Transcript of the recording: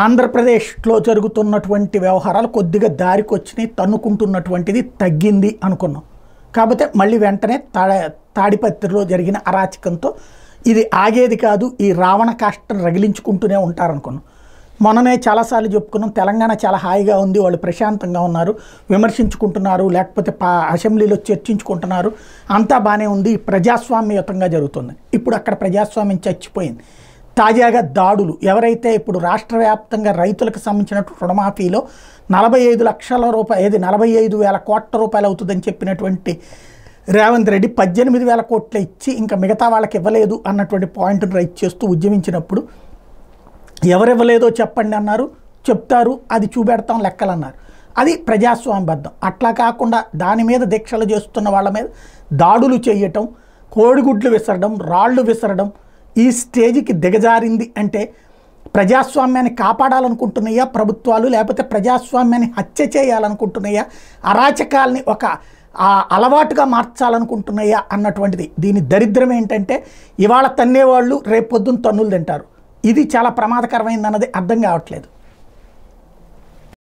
ఆంధ్రప్రదేశ్లో జరుగుతున్నటువంటి వ్యవహారాలు కొద్దిగా దారికొచ్చినాయి, తన్నుకుంటున్నటువంటిది తగ్గింది అనుకున్నాం. కాకపోతే మళ్ళీ వెంటనే తాడిపత్రిలో జరిగిన అరాచకంతో ఇది ఆగేది కాదు, ఈ రావణ కాష్టను రగిలించుకుంటూనే ఉంటారనుకున్నాం. మొన్ననే చాలాసార్లు చెప్పుకున్నాం, తెలంగాణ చాలా హాయిగా ఉంది, వాళ్ళు ప్రశాంతంగా ఉన్నారు, విమర్శించుకుంటున్నారు, లేకపోతే అసెంబ్లీలో చర్చించుకుంటున్నారు, అంతా బాగానే ఉంది, ప్రజాస్వామ్యయుతంగా జరుగుతుంది. ఇప్పుడు అక్కడ ప్రజాస్వామ్యం చచ్చిపోయింది. తాజాగా దాడులు, ఎవరైతే ఇప్పుడు రాష్ట్ర వ్యాప్తంగా రైతులకు సంబంధించినటువంటి రుణమాఫీలో 45 లక్షల రూపాయలు 45,000 కోట్ల రూపాయలు అవుతుందని చెప్పినటువంటి రేవంత్ రెడ్డి 18,000 కోట్లు ఇచ్చి ఇంకా మిగతా వాళ్ళకి ఇవ్వలేదు అన్నటువంటి పాయింట్ను రైట్ చేస్తూ ఉద్యమించినప్పుడు ఎవరివ్వలేదో చెప్పండి అన్నారు, చెప్తారు, అది చూపెడతాం లెక్కలు అన్నారు. అది ప్రజాస్వామ్యబద్ధం. అట్లా కాకుండా దాని మీద దీక్షలు చేస్తున్న వాళ్ళ మీద దాడులు చేయటం, కోడిగుడ్లు విసరడం, రాళ్ళు విసరడం ఈ స్టేజ్కి దిగజారింది. అంటే ప్రజాస్వామ్యాన్ని కాపాడాలనుకుంటున్నాయా ప్రభుత్వాలు, లేకపోతే ప్రజాస్వామ్యాన్ని హత్య చేయాలనుకుంటున్నాయా, అరాచకాల్ని ఒక అలవాటుగా మార్చాలనుకుంటున్నాయా అన్నటువంటిది. దీని దరిద్రం ఏంటంటే ఇవాళ తన్నేవాళ్ళు రేపు పొద్దున్న తన్నులు తింటారు. ఇది చాలా ప్రమాదకరమైంది అన్నది అర్థం కావట్లేదు.